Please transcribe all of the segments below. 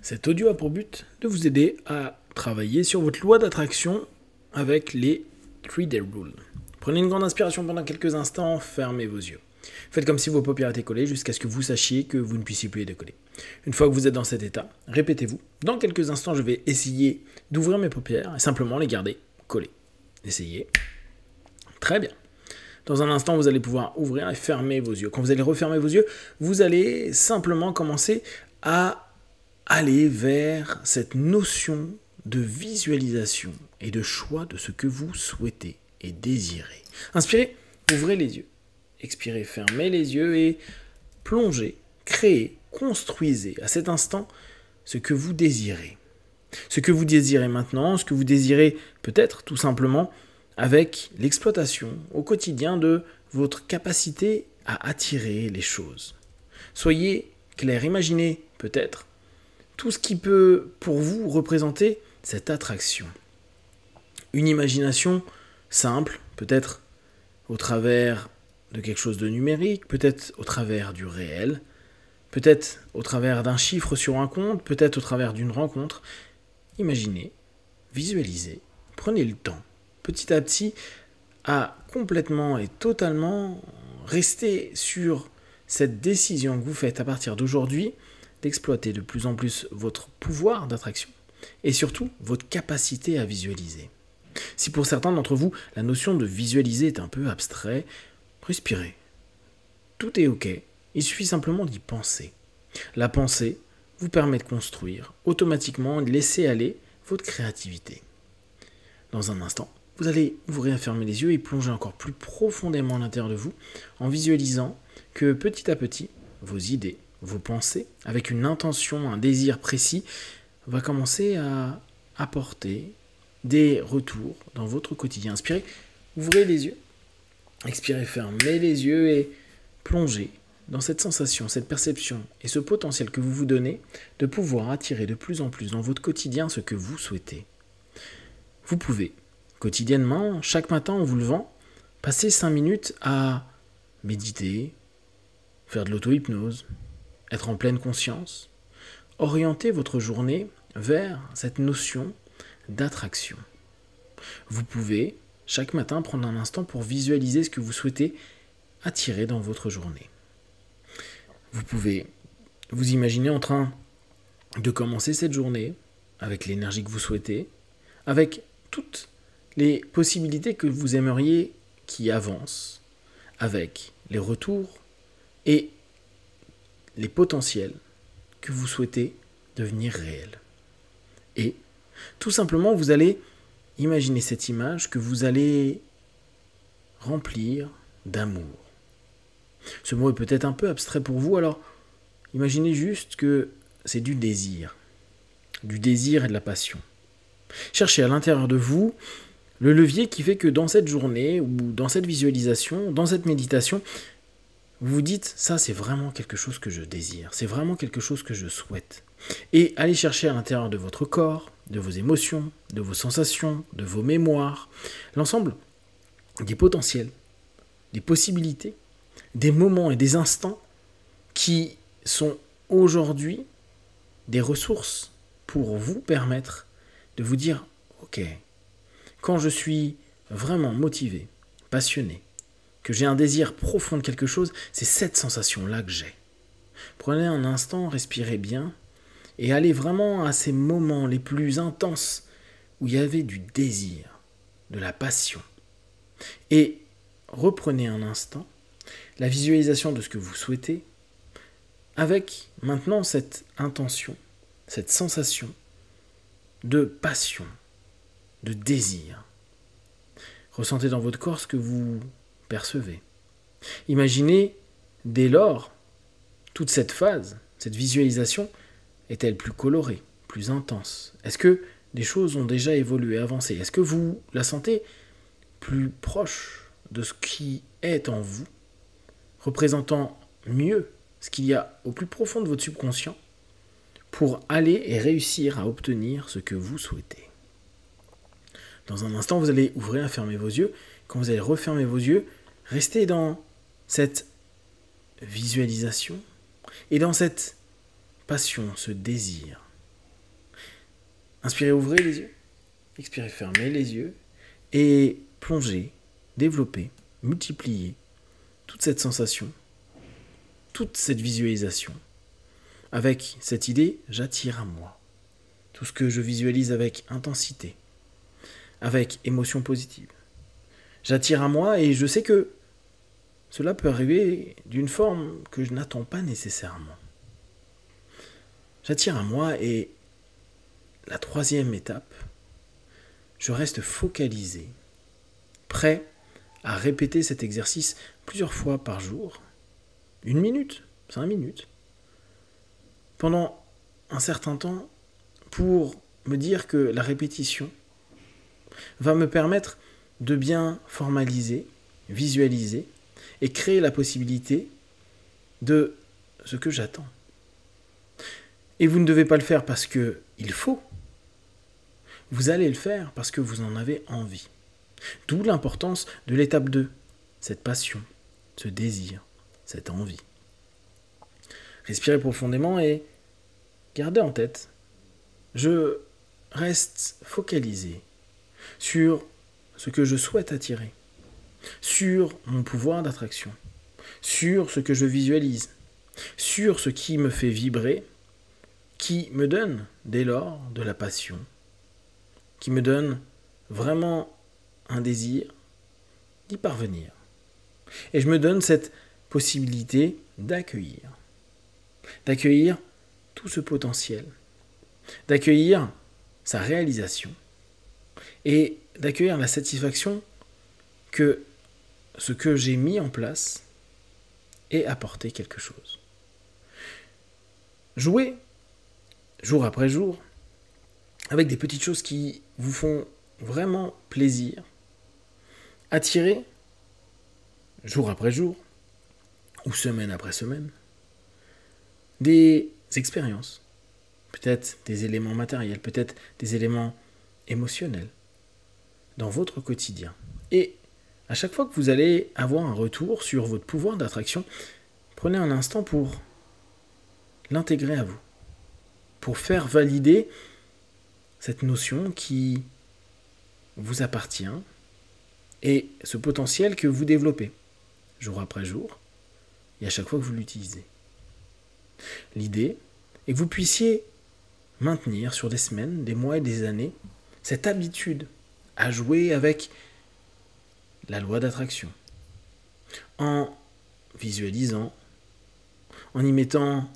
Cet audio a pour but de vous aider à travailler sur votre loi d'attraction avec les 3-day rules. Prenez une grande inspiration pendant quelques instants, fermez vos yeux. Faites comme si vos paupières étaient collées jusqu'à ce que vous sachiez que vous ne puissiez plus les décoller. Une fois que vous êtes dans cet état, répétez-vous. Dans quelques instants, je vais essayer d'ouvrir mes paupières et simplement les garder collées. Essayez. Très bien. Dans un instant, vous allez pouvoir ouvrir et fermer vos yeux. Quand vous allez refermer vos yeux, vous allez simplement commencer à aller vers cette notion de visualisation et de choix de ce que vous souhaitez et désirez. Inspirez, ouvrez les yeux. Expirez, fermez les yeux et plongez, créez, construisez à cet instant ce que vous désirez. Ce que vous désirez maintenant, ce que vous désirez peut-être tout simplement avec l'exploitation au quotidien de votre capacité à attirer les choses. Soyez clair, imaginez peut-être tout ce qui peut pour vous représenter cette attraction. Une imagination simple, peut-être au travers de quelque chose de numérique, peut-être au travers du réel, peut-être au travers d'un chiffre sur un compte, peut-être au travers d'une rencontre. Imaginez, visualisez, prenez le temps, petit à petit, à complètement et totalement rester sur cette décision que vous faites à partir d'aujourd'hui, d'exploiter de plus en plus votre pouvoir d'attraction et surtout votre capacité à visualiser. Si pour certains d'entre vous, la notion de visualiser est un peu abstrait, respirez. Tout est ok, il suffit simplement d'y penser. La pensée vous permet de construire automatiquement et de laisser aller votre créativité. Dans un instant, vous allez ouvrir et fermer les yeux et plonger encore plus profondément à l'intérieur de vous en visualisant que petit à petit, vos idées, vos pensées, avec une intention, un désir précis, va commencer à apporter des retours dans votre quotidien. Inspirez, ouvrez les yeux, expirez, fermez les yeux et plongez dans cette sensation, cette perception et ce potentiel que vous vous donnez de pouvoir attirer de plus en plus dans votre quotidien ce que vous souhaitez. Vous pouvez, quotidiennement, chaque matin en vous levant, passer 5 minutes à méditer, faire de l'auto-hypnose, être en pleine conscience, orienter votre journée vers cette notion d'attraction. Vous pouvez, chaque matin, prendre un instant pour visualiser ce que vous souhaitez attirer dans votre journée. Vous pouvez vous imaginer en train de commencer cette journée avec l'énergie que vous souhaitez, avec toutes les possibilités que vous aimeriez qui avancent, avec les retours et les potentiels que vous souhaitez devenir réels. Et tout simplement, vous allez imaginer cette image que vous allez remplir d'amour. Ce mot est peut-être un peu abstrait pour vous, alors imaginez juste que c'est du désir et de la passion. Cherchez à l'intérieur de vous le levier qui fait que dans cette journée ou dans cette visualisation, dans cette méditation, vous vous dites, ça c'est vraiment quelque chose que je désire, c'est vraiment quelque chose que je souhaite. Et allez chercher à l'intérieur de votre corps, de vos émotions, de vos sensations, de vos mémoires, l'ensemble des potentiels, des possibilités, des moments et des instants qui sont aujourd'hui des ressources pour vous permettre de vous dire, ok, quand je suis vraiment motivé, passionné, que j'ai un désir profond de quelque chose, c'est cette sensation-là que j'ai. Prenez un instant, respirez bien, et allez vraiment à ces moments les plus intenses où il y avait du désir, de la passion. Et reprenez un instant la visualisation de ce que vous souhaitez, avec maintenant cette intention, cette sensation de passion, de désir. Ressentez dans votre corps ce que vous percevez. Imaginez, dès lors, toute cette phase, cette visualisation, est-elle plus colorée, plus intense? Est-ce que des choses ont déjà évolué, avancé? Est-ce que vous la sentez plus proche de ce qui est en vous, représentant mieux ce qu'il y a au plus profond de votre subconscient pour aller et réussir à obtenir ce que vous souhaitez? Dans un instant, vous allez ouvrir et fermer vos yeux. Quand vous allez refermer vos yeux, restez dans cette visualisation et dans cette passion, ce désir. Inspirez, ouvrez les yeux. Expirez, fermez les yeux. Et plongez, développez, multipliez toute cette sensation, toute cette visualisation. Avec cette idée, j'attire à moi tout ce que je visualise avec intensité, avec émotion positive. J'attire à moi et je sais que cela peut arriver d'une forme que je n'attends pas nécessairement. J'attire à moi et la troisième étape, je reste focalisé, prêt à répéter cet exercice plusieurs fois par jour, 1 minute, 5 minutes, pendant un certain temps, pour me dire que la répétition va me permettre de bien formaliser, visualiser et créer la possibilité de ce que j'attends. Et vous ne devez pas le faire parce qu'il faut. Vous allez le faire parce que vous en avez envie. D'où l'importance de l'étape 2, cette passion, ce désir, cette envie. Respirez profondément et gardez en tête, je reste focalisé sur ce que je souhaite attirer, sur mon pouvoir d'attraction, sur ce que je visualise, sur ce qui me fait vibrer, qui me donne dès lors de la passion, qui me donne vraiment un désir d'y parvenir. Et je me donne cette possibilité d'accueillir tout ce potentiel, d'accueillir sa réalisation et d'accueillir la satisfaction que ce que j'ai mis en place ait apporté quelque chose. Jouez jour après jour avec des petites choses qui vous font vraiment plaisir. Attirez jour après jour ou semaine après semaine des expériences, peut-être des éléments matériels, peut-être des éléments émotionnels dans votre quotidien. Et à chaque fois que vous allez avoir un retour sur votre pouvoir d'attraction, prenez un instant pour l'intégrer à vous, pour faire valider cette notion qui vous appartient et ce potentiel que vous développez jour après jour et à chaque fois que vous l'utilisez. L'idée est que vous puissiez maintenir sur des semaines, des mois et des années cette habitude à jouer avec la loi d'attraction en visualisant, en y mettant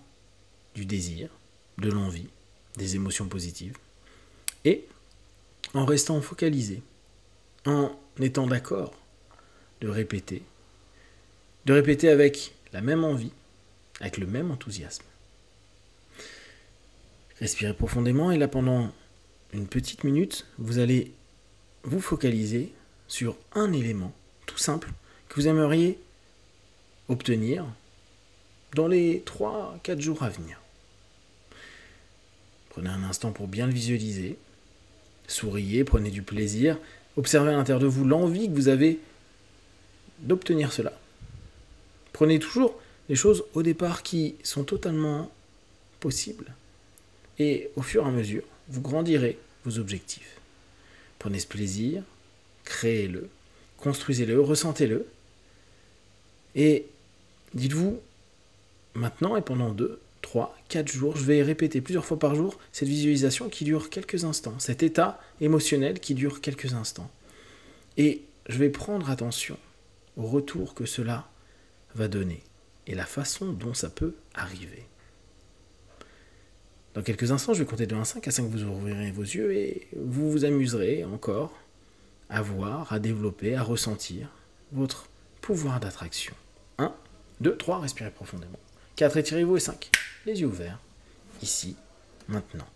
du désir, de l'envie, des émotions positives et en restant focalisé, en étant d'accord de répéter avec la même envie, avec le même enthousiasme. Respirez profondément et là pendant une petite minute, vous allez vous focaliser sur un élément tout simple que vous aimeriez obtenir dans les 3-4 jours à venir. Prenez un instant pour bien le visualiser, souriez, prenez du plaisir, observez à l'intérieur de vous l'envie que vous avez d'obtenir cela. Prenez toujours les choses au départ qui sont totalement possibles. Et au fur et à mesure, vous grandirez vos objectifs. Prenez ce plaisir, créez-le, construisez-le, ressentez-le. Et dites-vous, maintenant et pendant 2, 3, 4 jours, je vais répéter plusieurs fois par jour cette visualisation qui dure quelques instants, cet état émotionnel qui dure quelques instants. Et je vais prendre attention au retour que cela va donner et la façon dont ça peut arriver. Dans quelques instants, je vais compter de 1 à 5. À 5, vous ouvrirez vos yeux et vous vous amuserez encore à voir, à développer, à ressentir votre pouvoir d'attraction. 1, 2, 3, respirez profondément. 4, étirez-vous et 5, les yeux ouverts, ici, maintenant.